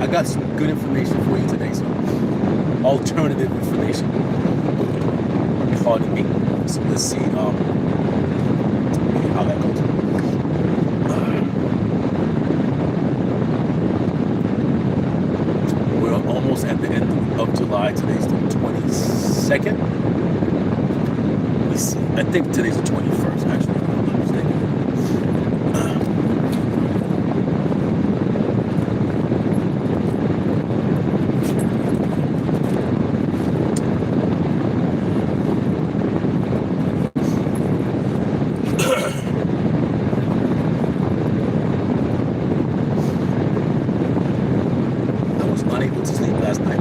I got some good information for you today, so alternative information. Pardon me. So let's see how that goes. We're almost at the end of July. Today's the 22nd. Let me see. I think today's the 21st, actually. If I'm not mistaken.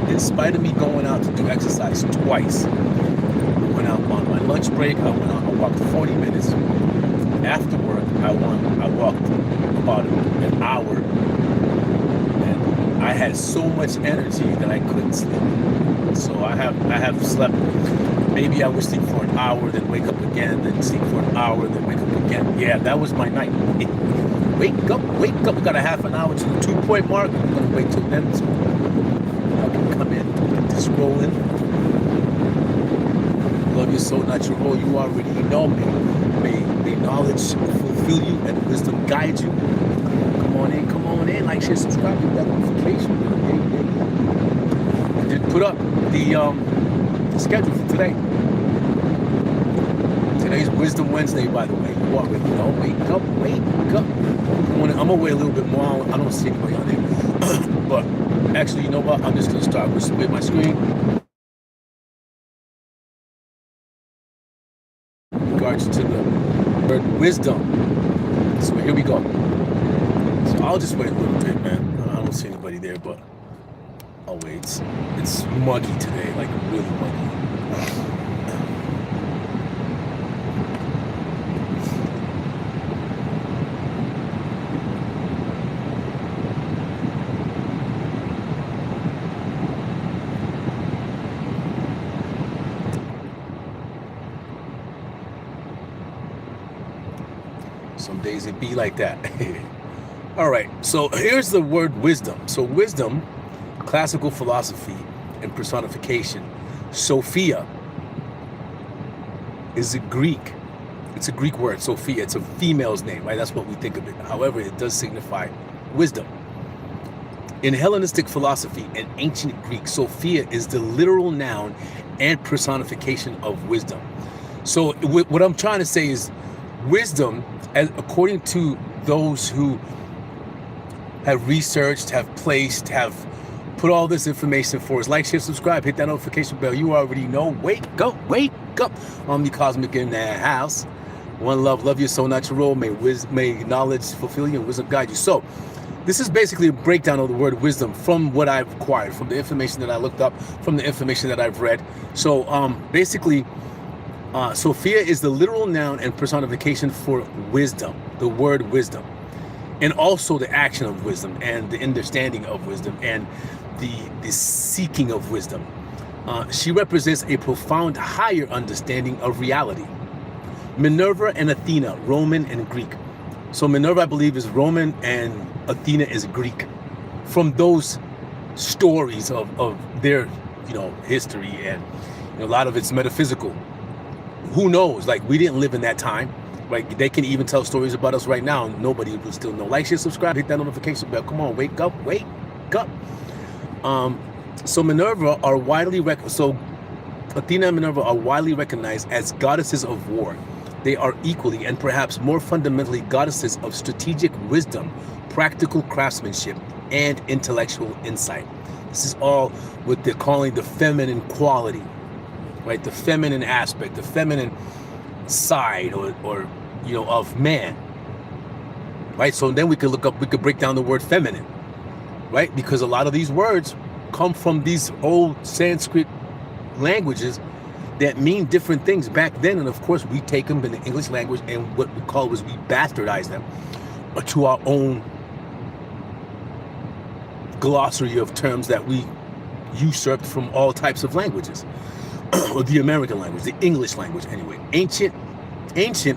In spite of me going out to do exercise twice. I went out on my lunch break. I went out and walked 40 minutes. After work, I walked about an hour. And I had so much energy that I couldn't sleep. So I have slept. Maybe I would sleep for an hour, then wake up again, then sleep for an hour, then wake up again. Yeah, that was my night. Wake up. We got a half an hour to the 2-point mark. I'm going to wait till then. So come in, just roll in. Love you so natural. You already know me. May knowledge fulfill you and wisdom guide you. Come on in, like, share, subscribe, hit that notification. I did put up the schedule for today. Today's Wisdom Wednesday, by the way. You already know. Wake up. I'm gonna wait a little bit more. I don't see anybody on there. But actually, you know what? I'm just going to start with my screen. In regards to the word wisdom. So here we go. So I'll just wait a little bit, man. I don't see anybody there, but I'll wait. It's muggy today, like really muggy. Some days it be like that. All right, so here's the word wisdom. So wisdom, classical philosophy and personification. Sophia is a Greek. It's a Greek word, Sophia. It's a female's name, right? That's what we think of it. However, it does signify wisdom. In Hellenistic philosophy and ancient Greek, Sophia is the literal noun and personification of wisdom. So what I'm trying to say is wisdom, according to those who have researched, have placed, have put all this information for us, like, share, subscribe, hit that notification bell. You already know. Wake up. Omnicosmic in the house. One love you so natural. May knowledge fulfill you and wisdom guide you. So this is basically a breakdown of the word wisdom from what I've acquired, from the information that I looked up, from the information that I've read. So basically, Sophia is the literal noun and personification for wisdom, the word wisdom, and also the action of wisdom and the understanding of wisdom and the seeking of wisdom. She represents a profound higher understanding of reality. Minerva and Athena, Roman and Greek. So Minerva, I believe, is Roman and Athena is Greek. From those stories of their, history, and a lot of it's metaphysical. Who knows? Like, we didn't live in that time, right? They can even tell stories about us right now, and nobody will still know. Like, share, subscribe, hit that notification bell. Come on, wake up. So Minerva are Athena and Minerva are widely recognized as goddesses of war. They are equally and perhaps more fundamentally goddesses of strategic wisdom, practical craftsmanship, and intellectual insight. This is all what they're calling the feminine quality, right? The feminine aspect, the feminine side, or of man, right? So then we could break down the word feminine, right? Because a lot of these words come from these old Sanskrit languages that mean different things back then, and of course we take them in the English language, and what we call is we bastardize them to our own glossary of terms that we usurped from all types of languages. Or the American language, the English language anyway. Ancient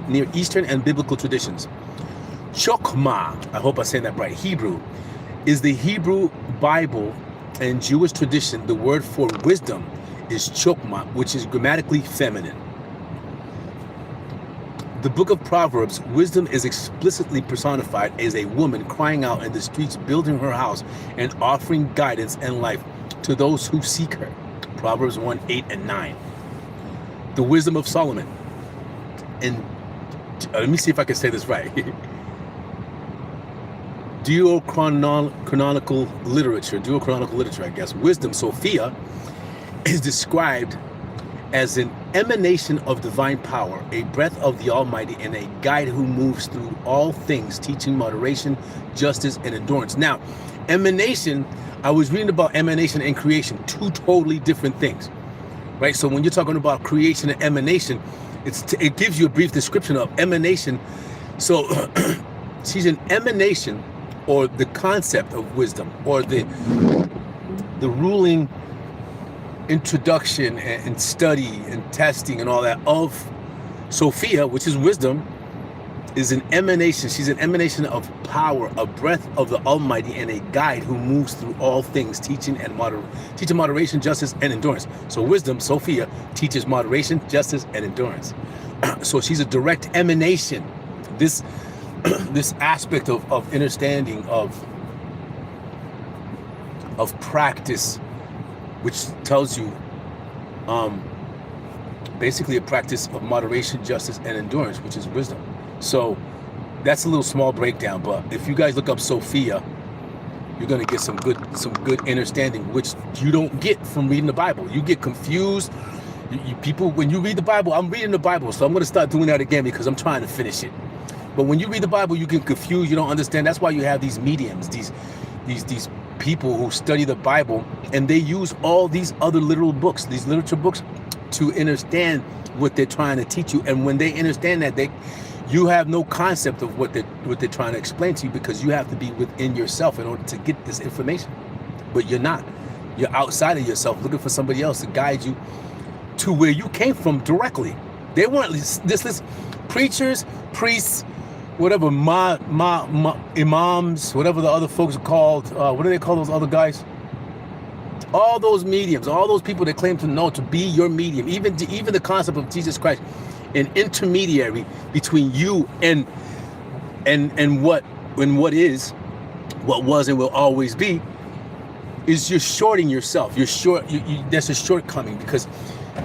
Near Eastern and biblical traditions. Chokmah, I hope I said that right, Hebrew, is the Hebrew Bible and Jewish tradition, the word for wisdom is chokmah, which is grammatically feminine. The book of Proverbs, wisdom is explicitly personified as a woman crying out in the streets, building her house and offering guidance and life to those who seek her. Proverbs 1, 8 and 9. The wisdom of Solomon. And let me see if I can say this right. Deuterocanonical literature, I guess. Wisdom, Sophia, is described as an emanation of divine power, a breath of the Almighty, and a guide who moves through all things, teaching moderation, justice, and endurance. Now, emanation, I was reading about emanation and creation, two totally different things, right? So when you're talking about creation and emanation, it gives you a brief description of emanation. So she's an emanation, or the concept of wisdom, or the ruling introduction and study and testing and all that of Sophia, which is wisdom, is an emanation. She's an emanation of power, a breath of the Almighty, and a guide who moves through all things, teaching moderation, justice, and endurance. So wisdom, Sophia, teaches moderation, justice, and endurance. So she's a direct emanation. This aspect of understanding of practice, which tells you basically a practice of moderation, justice, and endurance, which is wisdom. So that's a little small breakdown, but if you guys look up Sophia, you're going to get some good understanding, which you don't get from reading the Bible. You get confused. People, when you read the Bible, I'm reading the Bible, so I'm going to start doing that again because I'm trying to finish it. But when you read the Bible, you get confused, you don't understand. That's why you have these mediums, these people who study the Bible, and they use all these other literal books, these literature books, to understand what they're trying to teach you. And when they understand that, you have no concept of what they're trying to explain to you, because you have to be within yourself in order to get this information. But you're not. You're outside of yourself, looking for somebody else to guide you to where you came from directly. They weren't this preachers, priests, whatever, imams, whatever the other folks are called. What do they call those other guys? All those mediums, all those people that claim to know, to be your medium, even the concept of Jesus Christ, an intermediary between you and what is, what was, and will always be, is you're shorting yourself. That's a shortcoming, because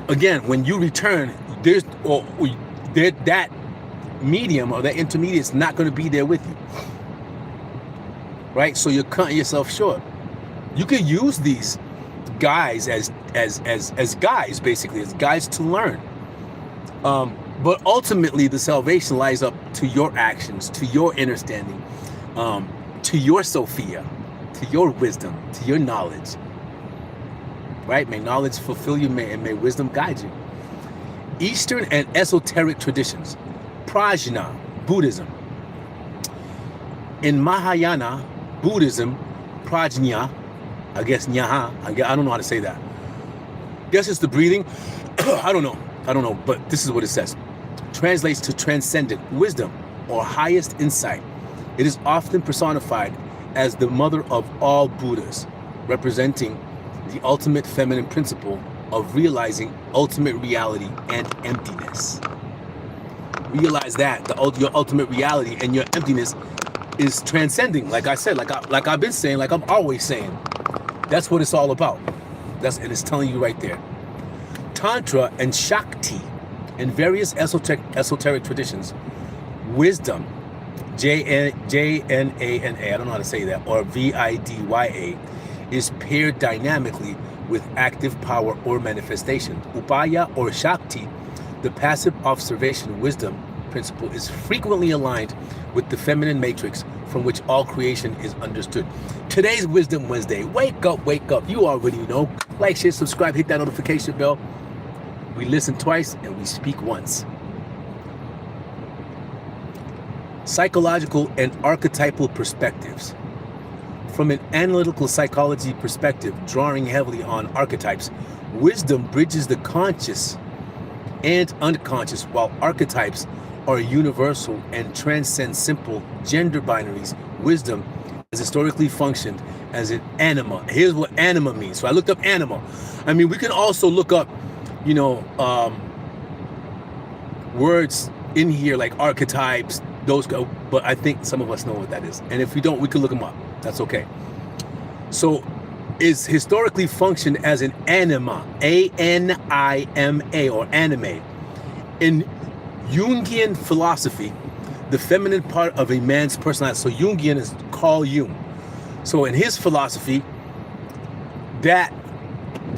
again, when you return, that medium or that intermediate is not going to be there with you, right? So you're cutting yourself short. You could use these guys as guys, basically, as guides to learn. But ultimately, the salvation lies up to your actions, to your understanding, to your Sophia, to your wisdom, to your knowledge. Right? May knowledge fulfill you, and may wisdom guide you. Eastern and esoteric traditions. Prajna, Buddhism. In Mahayana Buddhism, prajna, I guess nyaha, I don't know how to say that. Guess it's the breathing. I don't know, but this is what it says. Translates to transcendent wisdom or highest insight. It is often personified as the mother of all Buddhas, representing the ultimate feminine principle of realizing ultimate reality and emptiness. Realize that your ultimate reality and your emptiness is transcending. Like I said, like I've been saying, like I'm always saying, that's what it's all about. And it's telling you right there. Tantra and Shakti and various esoteric traditions. Wisdom, J-N-A-N-A, I don't know how to say that, or V-I-D-Y-A, is paired dynamically with active power or manifestation. Upaya or Shakti, the passive observation wisdom principle, is frequently aligned with the feminine matrix from which all creation is understood. Today's Wisdom Wednesday. Wake up, wake up. You already know. Like, share, subscribe, hit that notification bell. We listen twice and we speak once. Psychological and archetypal perspectives. From an analytical psychology perspective, drawing heavily on archetypes, wisdom bridges the conscious and unconscious, while archetypes are universal and transcend simple gender binaries. Wisdom has historically functioned as an anima. Here's what anima means. So I looked up anima. I mean, we can also look up, you know, words in here like archetypes, those go, but I think some of us know what that is. And if we don't, we can look them up. That's okay. So is historically functioned as an anima, A-N-I-M-A, or anime. In Jungian philosophy, the feminine part of a man's personality. So Jungian is Carl Jung. So in his philosophy, that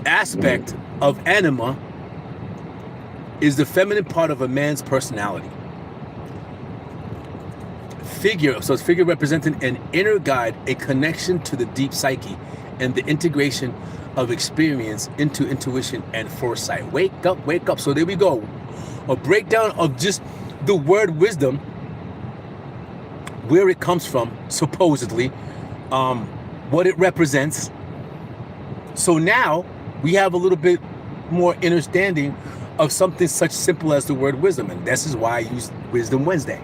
aspect of anima is the feminine part of a man's personality. Figure, so it's figure representing an inner guide, a connection to the deep psyche, and the integration of experience into intuition and foresight. Wake up, wake up. So there we go. A breakdown of just the word wisdom, where it comes from, supposedly, what it represents. So now we have a little bit more understanding of something such simple as the word wisdom. And this is why I use Wisdom Wednesday,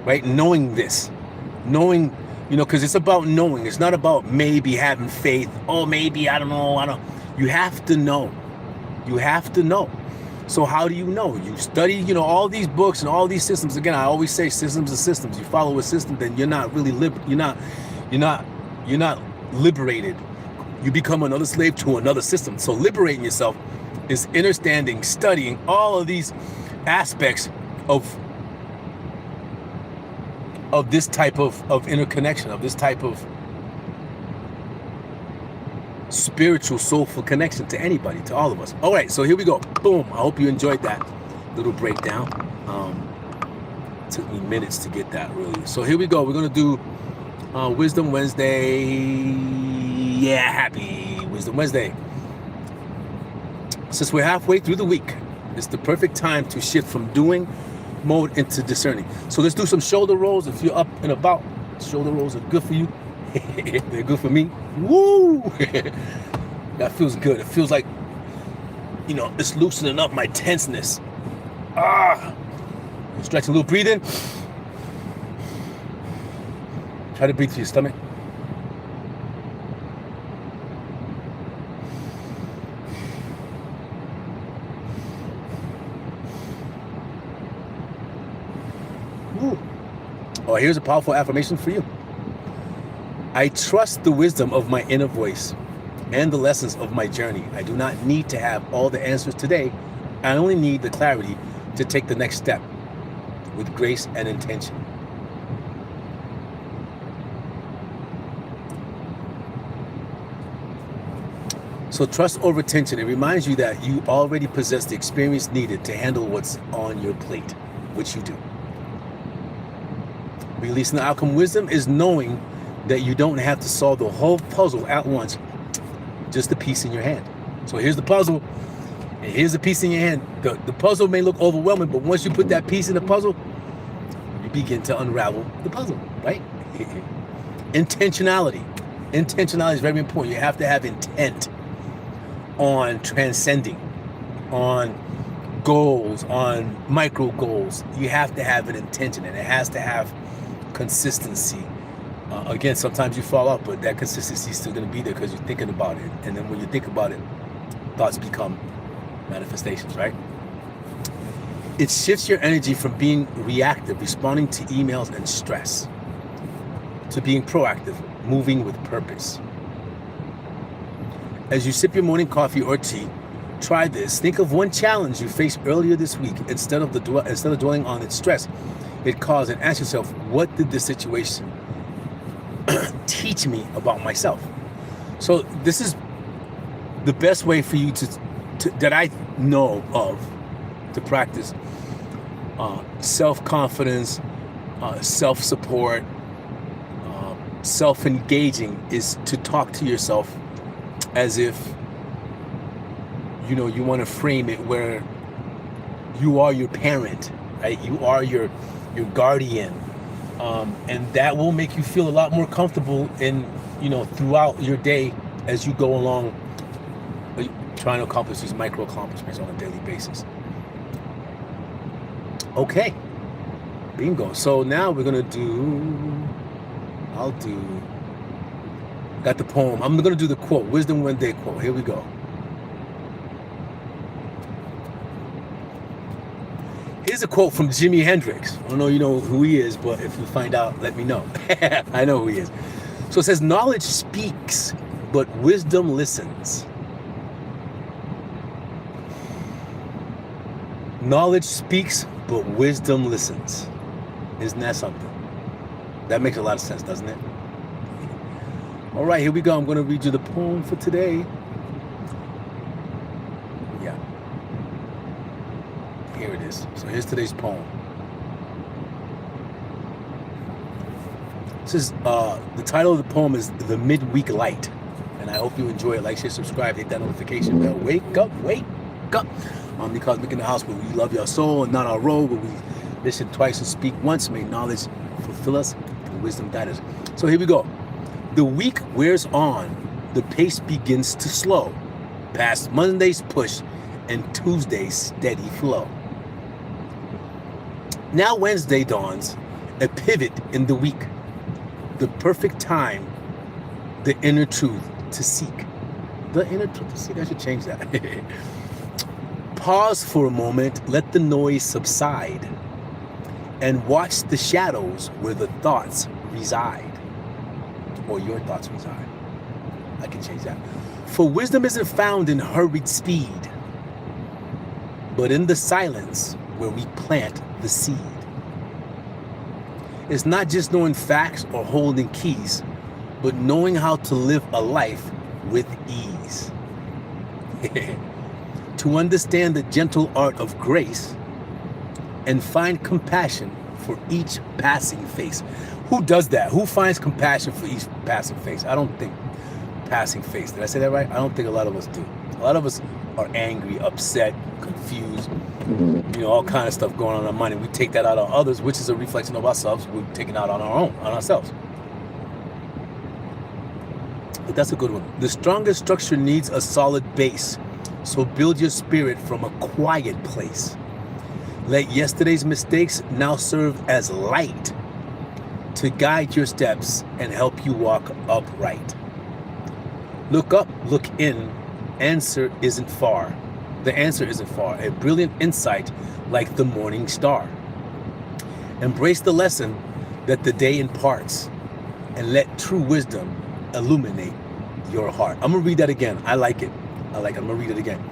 right? Knowing this, knowing, you know, because it's about knowing. It's not about maybe having faith. Oh, maybe, I don't know. You have to know. You have to know. So how do you know? You study, you know, all these books and all these systems. Again, I always say systems are systems. You follow a system, then you're not really you're not liberated. You become another slave to another system. So liberating yourself is understanding, studying all of these aspects of this type of interconnection, of this type of spiritual, soulful connection to anybody, to all of us. All right, so here we go. Boom. I hope you enjoyed that little breakdown. Took me minutes to get that, really. So here we go. We're going to do Wisdom Wednesday. Yeah, happy Wisdom Wednesday. Since we're halfway through the week, it's the perfect time to shift from doing mode into discerning. So let's do some shoulder rolls. If you're up and about, shoulder rolls are good for you. They're good for me. Woo! That feels good. It feels like, you know, it's loosening up my tenseness. Stretch a little, breathe in. Try to breathe through your stomach. Woo. Oh, here's a powerful affirmation for you. I trust the wisdom of my inner voice and the lessons of my journey. I do not need to have all the answers today. I only need the clarity to take the next step with grace and intention. So trust over tension. It reminds you that you already possess the experience needed to handle what's on your plate, which you do. Releasing the outcome wisdom is knowing that you don't have to solve the whole puzzle at once, just the piece in your hand. So here's the puzzle, and here's the piece in your hand. The puzzle may look overwhelming, but once you put that piece in the puzzle, you begin to unravel the puzzle, right? Intentionality. Intentionality is very important. You have to have intent on transcending, on goals, on micro goals. You have to have an intention, and it has to have consistency. Again, sometimes you fall off, but that consistency is still going to be there because you're thinking about it. And then when you think about it, thoughts become manifestations, right? It shifts your energy from being reactive, responding to emails and stress, to being proactive, moving with purpose. As you sip your morning coffee or tea, try this. Think of one challenge you faced earlier this week. Instead of dwelling on its stress it caused, and ask yourself, what did this situation teach me about myself? So this is the best way for you to that I know of to practice self-confidence, self-support, self-engaging, is to talk to yourself as if, you know, you want to frame it where you are your parent, right? You are your guardian. And that will make you feel a lot more comfortable in, you know, throughout your day as you go along trying to accomplish these micro accomplishments on a daily basis. Okay, bingo. So now we're gonna do I'll do, got the poem. I'm going to do the quote, Wisdom Wednesday quote. Here we go. Here's a quote from Jimi Hendrix. I don't know you know who he is, but if you find out, let me know. I know who he is. So it says, knowledge speaks, but wisdom listens. Knowledge speaks, but wisdom listens. Isn't that something? That makes a lot of sense, doesn't it? All right, here we go. I'm going to read you the poem for today. Yeah. Here it is. So here's today's poem. This is, the title of the poem is The Midweek Light. And I hope you enjoy it. Like, share, subscribe, hit that notification bell. Wake up, wake up. Because we're in the house where we love your soul and not our role, where we listen twice and speak once. May knowledge fulfill us and wisdom guide us. So here we go. The week wears on. The pace begins to slow. Past Monday's push and Tuesday's steady flow. Now Wednesday dawns, a pivot in the week. The perfect time, the inner truth to seek. The inner truth to seek, I should change that. Pause for a moment, let the noise subside, and watch the shadows where the thoughts reside. Or your thoughts reside. I can change that. For wisdom isn't found in hurried speed, but in the silence where we plant the seed. It's not just knowing facts or holding keys, but knowing how to live a life with ease. To understand the gentle art of grace and find compassion for each passing face. Who does that? Who finds compassion for each passing face? I don't think passing face. Did I say that right? I don't think a lot of us do. A lot of us are angry, upset, confused, all kind of stuff going on in our mind, and we take that out on others, which is a reflection of ourselves. We're taking it out on ourselves. But that's a good one. The strongest structure needs a solid base, so build your spirit from a quiet place. Let yesterday's mistakes now serve as light to guide your steps and help you walk upright. Look up, look in, answer isn't far. The answer isn't far. A brilliant insight like the morning star. Embrace the lesson that the day imparts and let true wisdom illuminate your heart. I'm gonna read that again. I like it. I'm gonna read it again.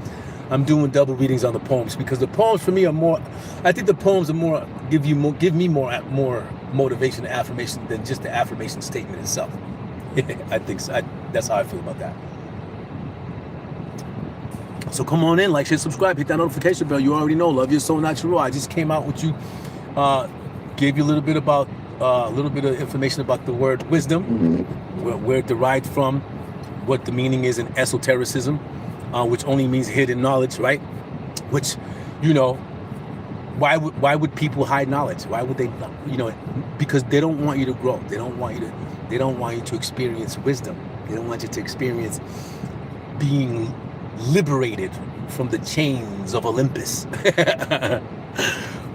I'm doing double readings on the poems because the poems for me are more, I think the poems are more, give me more motivation and affirmation than just the affirmation statement itself. I think so. That's how I feel about that. So come on in, like, share, subscribe, hit that notification bell. You already know, love your soul, not your raw. I just came out with you, gave you a little bit of information about the word wisdom, where it derived from, what the meaning is in esotericism, which only means hidden knowledge, right? Which, why would people hide knowledge? Why would they, because they don't want you to grow. They don't want you to experience wisdom. They don't want you to experience being liberated from the chains of Olympus.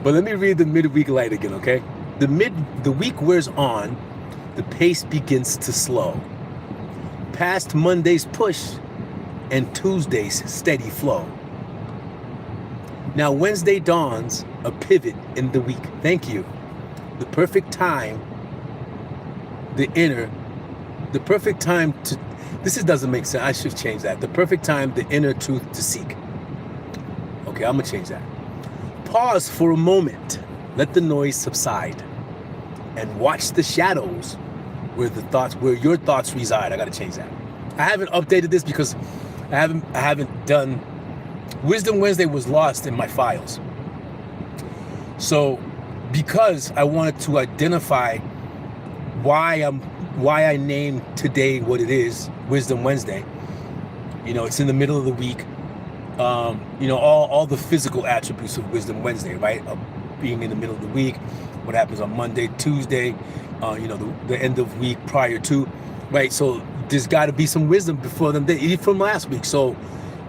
But let me read the midweek light again, okay? The week wears on, the pace begins to slow. Past Monday's push and Tuesday's steady flow. Now Wednesday dawns, a pivot in the week. Thank you. The perfect time to, doesn't make sense. I should change that. The perfect time, the inner truth to seek. Okay, I'm gonna change that. Pause for a moment. Let the noise subside and watch the shadows where your thoughts reside. I gotta change that. I haven't updated this because I haven't done, Wisdom Wednesday was lost in my files. So because I wanted to identify why I named today what it is, Wisdom Wednesday. It's in the middle of the week. All the physical attributes of Wisdom Wednesday, right? Being in the middle of the week, what happens on Monday, Tuesday, the end of week prior to, right? So there's got to be some wisdom before them, even from last week. So,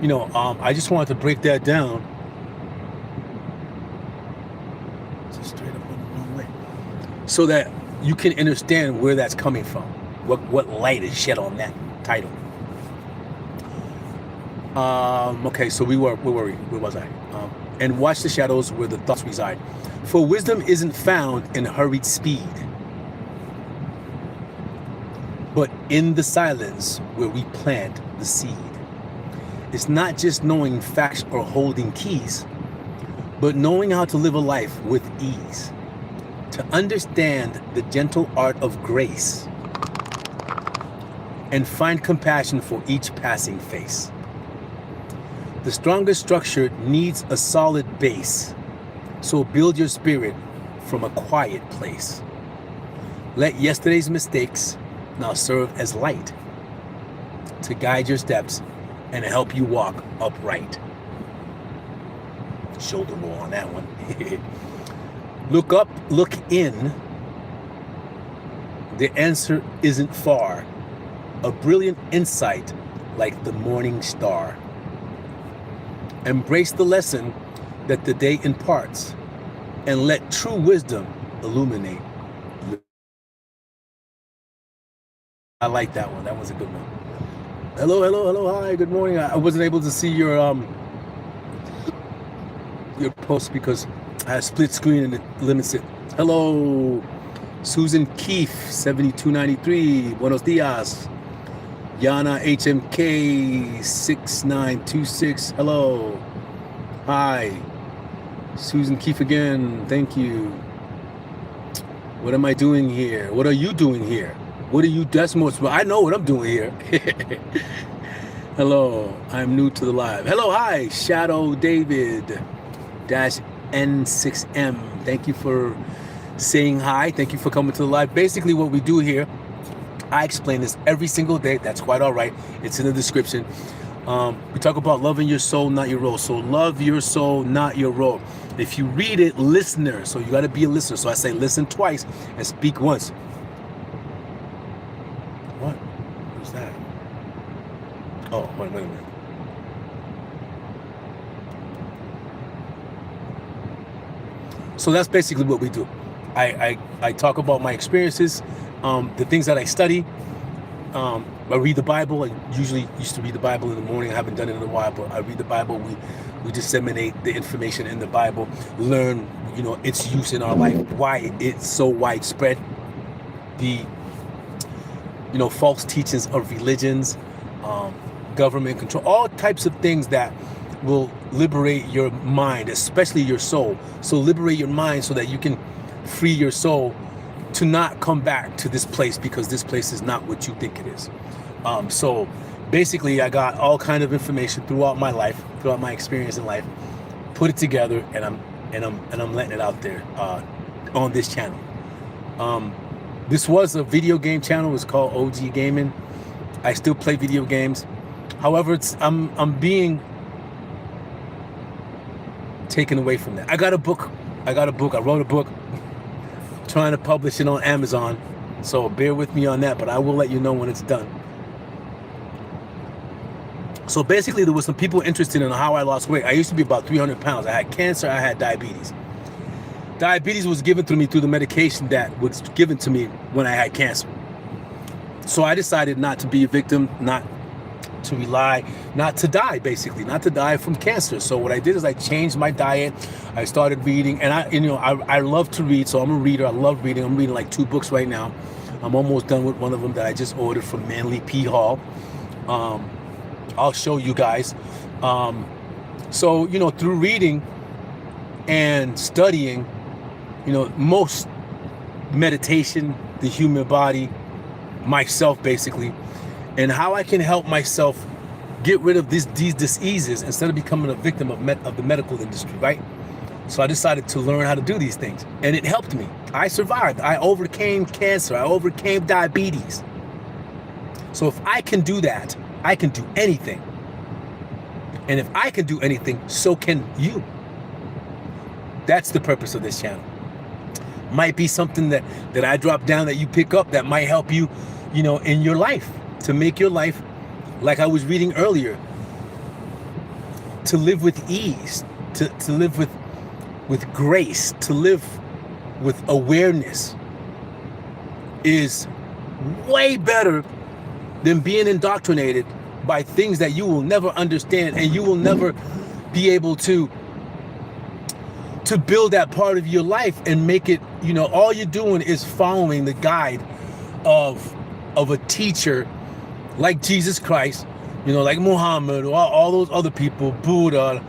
I just wanted to break that down. Just straight up on the wrong way. So that you can understand where that's coming from. What light is shed on that title. Okay, so where was I? And watch the shadows where the thoughts reside. For wisdom isn't found in hurried speed, but in the silence where we plant the seed. It's not just knowing facts or holding keys, but knowing how to live a life with ease. To understand the gentle art of grace and find compassion for each passing face. The strongest structure needs a solid base, so build your spirit from a quiet place. Let yesterday's mistakes now serve as light to guide your steps and help you walk upright. Shoulder roll on that one. Look up, look in. The answer isn't far. A brilliant insight like the morning star. Embrace the lesson that the day imparts and let true wisdom illuminate. I like that one. That was a good one. Hello, hi, good morning. I wasn't able to see your post because I had split screen and it limits it. Hello, Susan Keefe, 7293. Buenos dias. Yana HMK 6926. Hello. Hi. Susan Keefe again. Thank you. What am I doing here? What are you doing here? What are you? That's most. I know what I'm doing here. Hello. I'm new to the live. Hello. Hi. Shadow David -N6M. Thank you for saying hi. Thank you for coming to the live. Basically, what we do here, I explain this every single day. That's quite all right. It's in the description. We talk about loving your soul, not your role. So love your soul, not your role. If you read it, listener. So you got to be a listener. So I say listen twice and speak once. What? Who's that? Oh, wait a minute. So that's basically what we do. I talk about my experiences, the things that I study. I read the Bible. I usually used to read the Bible in the morning. I haven't done it in a while, but I read the Bible. We disseminate the information in the Bible, learn, its use in our life, why it's so widespread, the, false teachings of religions, government control, all types of things that will liberate your mind, especially your soul. So liberate your mind so that you can free your soul to not come back to this place, because this place is not what you think it is. So basically, I got all kind of information throughout my life, throughout my experience in life, put it together, and I'm letting it out there on this channel. This was a video game channel. It's called OG Gaming. I still play video games. However, I'm being taken away from that. I got a book. I wrote a book. Trying to publish it on Amazon, so bear with me on that, but I will let you know when it's done. So basically, there was some people interested in how I lost weight. I used to be about 300 pounds. I had cancer. I had diabetes. Diabetes was given to me through the medication that was given to me when I had cancer. So I decided not to be a victim, not to rely, not to die, basically, not to die from cancer. So what I did is I changed my diet. I started reading, and I love to read, so I'm a reader. I love reading. I'm reading like 2 books right now. I'm almost done with one of them that I just ordered from Manly P. Hall. I'll show you guys. So, through reading and studying, most meditation, the human body, myself basically, and how I can help myself get rid of these diseases instead of becoming a victim of the medical industry, right? So I decided to learn how to do these things, and it helped me. I survived. I overcame cancer. I overcame diabetes. So if I can do that, I can do anything. And if I can do anything, so can you. That's the purpose of this channel. Might be something that I drop down that you pick up that might help you, in your life, to make your life, like I was reading earlier, to live with ease, to live with grace, to live with awareness. is way better than being indoctrinated by things that you will never understand, and you will never be able to build that part of your life and make it, all you're doing is following the guide of a teacher like Jesus Christ, like Muhammad or all those other people, Buddha.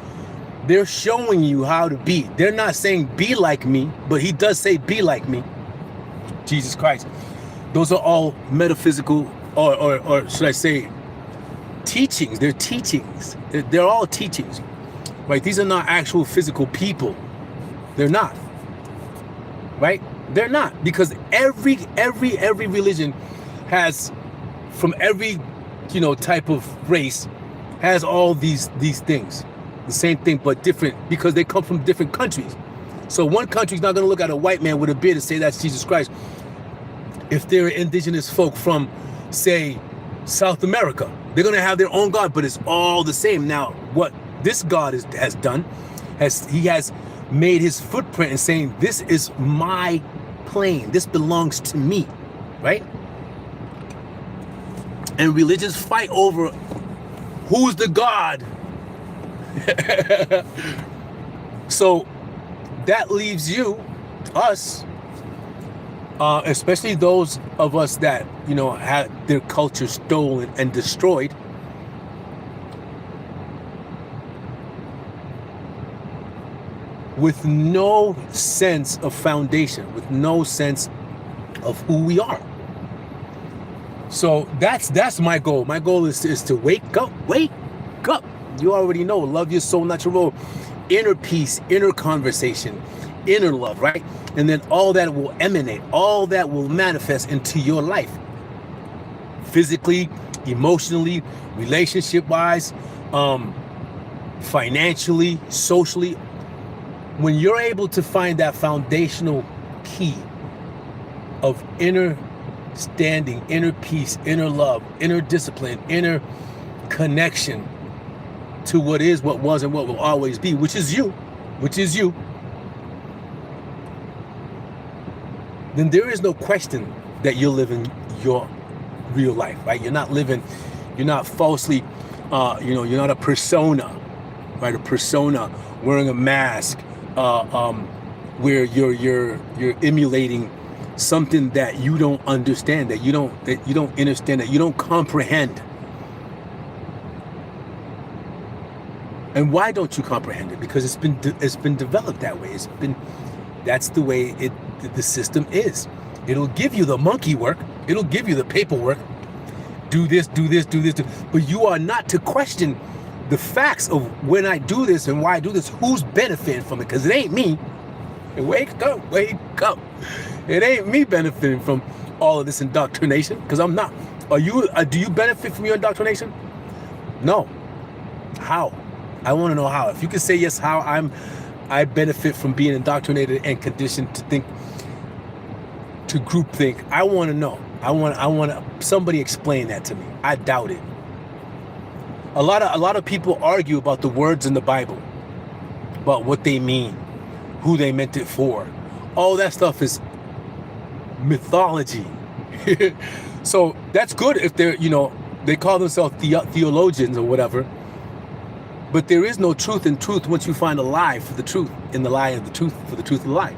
They're showing you how to be. They're not saying be like me, but he does say be like me, Jesus Christ. Those are all metaphysical, or should I say teachings. They're teachings. They're all teachings, right? These are not actual physical people. They're not, right? They're not, because every religion has, from every type of race, has all these things, the same thing but different, because they come from different countries. So one country's not going to look at a white man with a beard and say that's Jesus Christ. If they're indigenous folk from, say, South America, they're going to have their own God, but it's all the same. Now, what this God has done, he has made his footprint in saying, this is my plane, this belongs to me, right? And religions fight over who's the God. So that leaves us, especially those of us that had their culture stolen and destroyed, with no sense of foundation, with no sense of who we are. So that's my goal. My goal is to wake up. You already know, love your soul, not your role. Inner peace, inner conversation, inner love, right? And then all that will emanate, all that will manifest into your life. Physically, emotionally, relationship-wise, financially, socially. When you're able to find that foundational key of inner standing, inner peace, inner love, inner discipline, inner connection to what is, what was, and what will always be, which is you, then there is no question that you're living your real life, right? You're not falsely, you're not a persona, right? A persona wearing a mask, where you're emulating something that you don't understand, that you don't understand, that you don't comprehend. And why don't you comprehend it? Because it's been developed that way. That's the way the system is. It'll give you the monkey work. It'll give you the paperwork. Do this. But you are not to question the facts of when I do this and why I do this, who's benefiting from it? Because it ain't me. Wake up. It ain't me benefiting from all of this indoctrination, because I'm not. Do you benefit from your indoctrination? No. How? I want to know how. If you can say yes, how I benefit from being indoctrinated and conditioned to think, to group think. I want to know. I want somebody explain that to me. I doubt it. A lot of people argue about the words in the Bible, about what they mean, who they meant it for. All that stuff is mythology. So that's good if they're, they call themselves theologians or whatever. But there is no truth in truth once you find a lie for the truth, in the lie of the truth for the truth of the lie.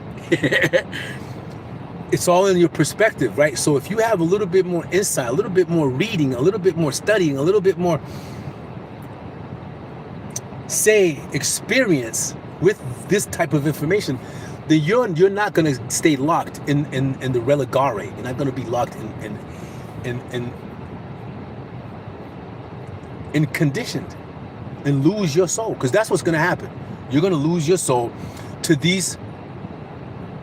It's all in your perspective, right? So if you have a little bit more insight, a little bit more reading, a little bit more studying, a little bit more, say, experience with this type of information, then you're not going to stay locked in the religare. You're not going to be locked in conditioned and lose your soul, because that's what's going to happen. You're going to lose your soul to these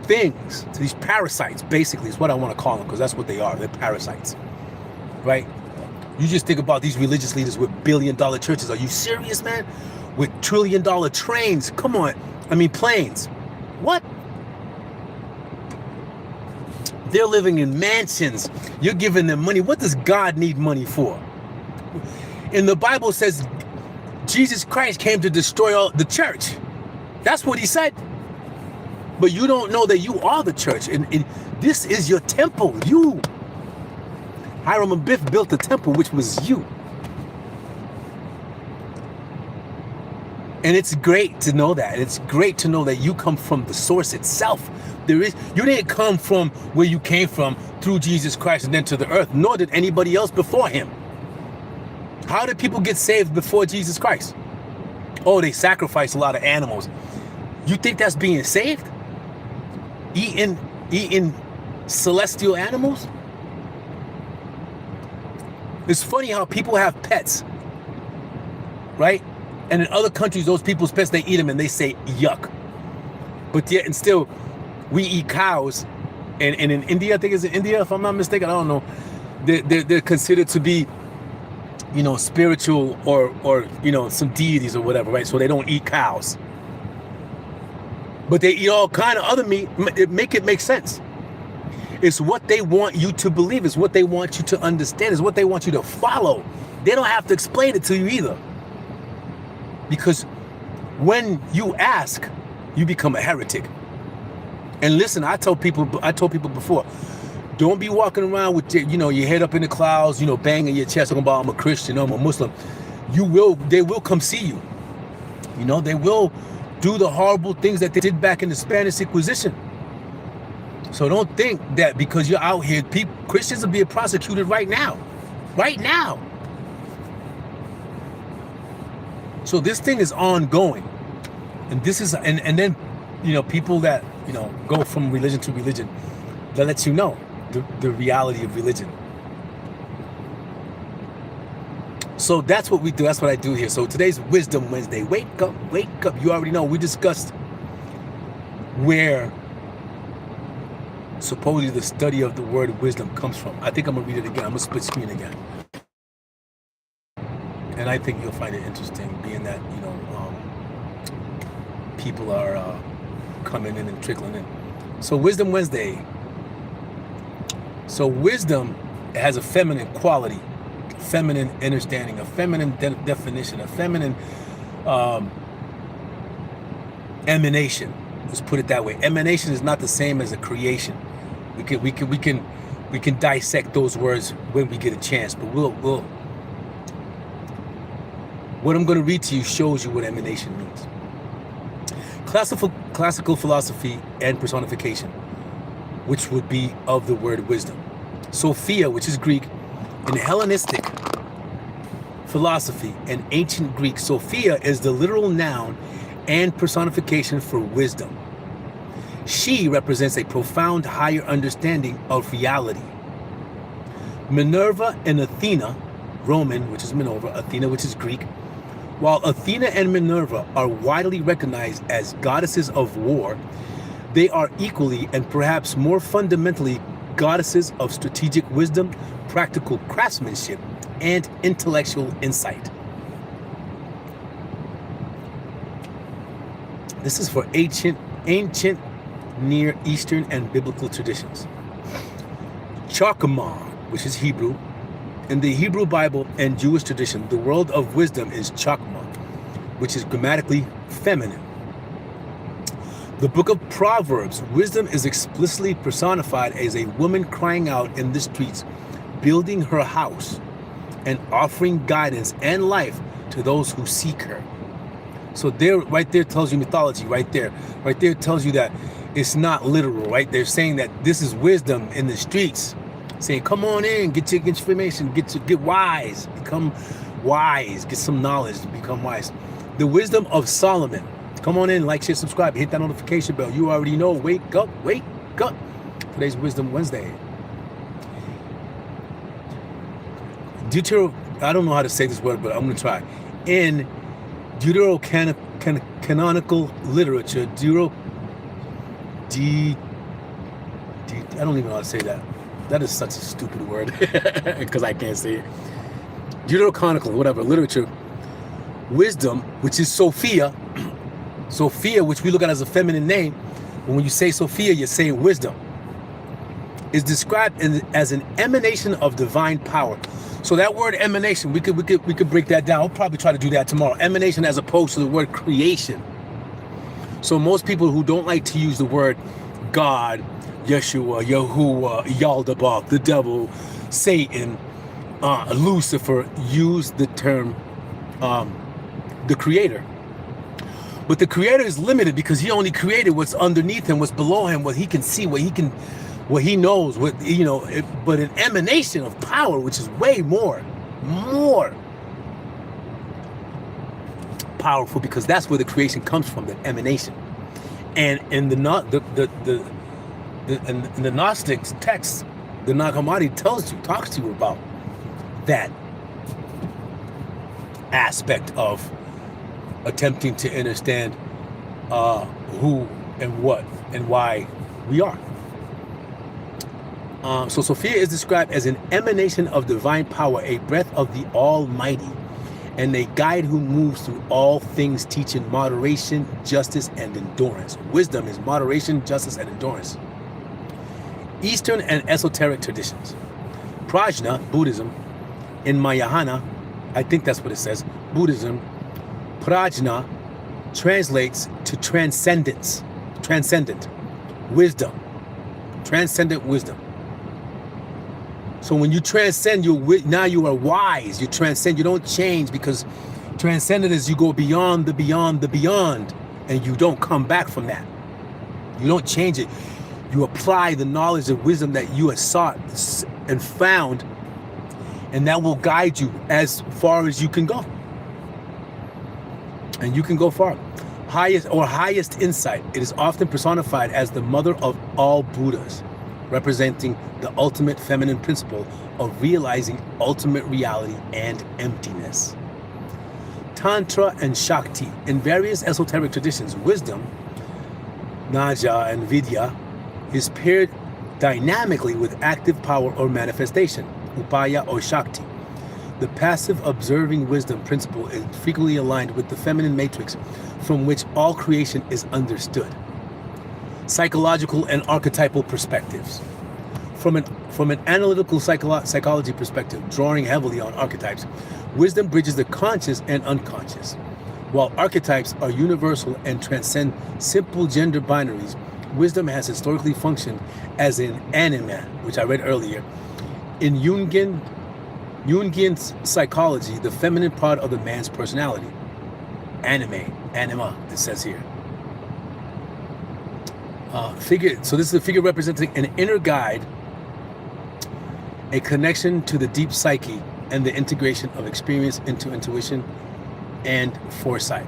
things, to these parasites, basically, is what I want to call them, because that's what they are. They're parasites, right? You just think about these religious leaders with billion-dollar churches. Are you serious, man? With trillion-dollar trains? Come on. I mean, planes. What? They're living in mansions. You're giving them money. What does God need money for? And the Bible says Jesus Christ came to destroy all the church. That's what he said. But you don't know that you are the church, and this is your temple. You, Hiram and Biff built the temple, which was you. And it's great to know that. It's great to know that you come from the source itself. You didn't come from where you came from through Jesus Christ and then to the earth, nor did anybody else before him. How did people get saved before Jesus Christ? Oh, they sacrificed a lot of animals. You think that's being saved? Eating celestial animals? It's funny how people have pets, right? And in other countries, those people's pets, they eat them and they say yuck. But yet and still, we eat cows. And in India, I think it's in India, if I'm not mistaken, I don't know. They're considered to be, you know, spiritual or you know, some deities or whatever, right? So they don't eat cows. But they eat all kind of other meat. Make it make sense. It's what they want you to believe. It's what they want you to understand. It's what they want you to follow. They don't have to explain it to you either. Because when you ask, you become a heretic. And listen, I told people before, don't be walking around with your head up in the clouds, banging your chest talking about I'm a Christian, I'm a Muslim. They will come see you. They will do the horrible things that they did back in the Spanish Inquisition. So don't think that because you're out here, Christians are being prosecuted right now. Right now. So this thing is ongoing. And this is, and then, people that, go from religion to religion, that lets you know the reality of religion. So that's what we do. That's what I do here. So today's Wisdom Wednesday. Wake up, wake up. You already know. We discussed where supposedly the study of the word wisdom comes from. I think I'm going to read it again. I'm going to split screen again. And I think you'll find it interesting, being that, people are coming in and trickling in. So Wisdom Wednesday. So wisdom has a feminine quality, feminine understanding, a feminine definition, a feminine emanation. Let's put it that way. Emanation is not the same as a creation. We can dissect those words when we get a chance, but we'll what I'm going to read to you shows you what emanation means. Classical philosophy and personification, which would be of the word wisdom. Sophia, which is Greek, in Hellenistic philosophy and ancient Greek, Sophia is the literal noun and personification for wisdom. She represents a profound higher understanding of reality. Minerva and Athena, Roman, which is Minerva, Athena, which is Greek. While Athena and Minerva are widely recognized as goddesses of war, they are equally and perhaps more fundamentally goddesses of strategic wisdom, practical craftsmanship, and intellectual insight. This is for ancient Near Eastern and biblical traditions. Chakma, which is Hebrew. In the Hebrew Bible and Jewish tradition, the world of wisdom is Chakma, which is grammatically feminine. The book of Proverbs, wisdom is explicitly personified as a woman crying out in the streets, building her house, and offering guidance and life to those who seek her. So there, right there tells you mythology, right there tells you that it's not literal, right? They're saying that this is wisdom in the streets, saying, come on in, get your information, get wise, become wise, get some knowledge, become wise. The wisdom of Solomon. Come on in, like, share, subscribe, hit that notification bell. You already know, wake up, wake up. Today's Wisdom Wednesday. I don't know how to say this word, but I'm going to try. In Deuterocanonical literature, I don't even know how to say that. That is such a stupid word because I can't say it. Deuterocanonical, whatever, literature. Wisdom, which is Sophia, which we look at as a feminine name, but when you say Sophia, you're saying wisdom, is described as an emanation of divine power. So that word emanation, we could break that down. I'll probably try to do that tomorrow. Emanation as opposed to the word creation. So most people who don't like to use the word God, Yeshua, Yahuwah, Yaldabaoth, the devil, Satan, Lucifer, use the term the creator. But the creator is limited because he only created what's underneath him, what's below him, what he can see, what he knows, but an emanation of power, which is way more powerful, because that's where the creation comes from, the emanation. And in the Gnostic's text, the Nag Hammadi talks to you about that aspect of attempting to understand who and what and why we are. So Sophia is described as an emanation of divine power, a breath of the Almighty, and a guide who moves through all things, teaching moderation, justice, and endurance. Wisdom is moderation, justice, and endurance. Eastern and esoteric traditions. Prajna, Buddhism, in Mahayana, I think that's what it says, Buddhism, Prajna translates to transcendence, transcendent, wisdom, transcendent wisdom. So when you transcend, now you are wise. You transcend. You don't change, because transcendent is you go beyond the beyond the beyond, and you don't come back from that. You don't change it. You apply the knowledge and wisdom that you have sought and found, and that will guide you as far as you can go. And you can go far. Highest insight. It is often personified as the mother of all Buddhas, representing the ultimate feminine principle of realizing ultimate reality and emptiness. Tantra and Shakti. In various esoteric traditions, wisdom, Naja and Vidya, is paired dynamically with active power or manifestation, Upaya or Shakti. The passive observing wisdom principle is frequently aligned with the feminine matrix from which all creation is understood. Psychological and archetypal perspectives. From an analytical psychology perspective, drawing heavily on archetypes, wisdom bridges the conscious and unconscious. While archetypes are universal and transcend simple gender binaries, wisdom has historically functioned as an anima, which I read earlier. In Jungian psychology, the feminine part of the man's personality. Anima, it says here. So this is a figure representing an inner guide, a connection to the deep psyche, and the integration of experience into intuition and foresight.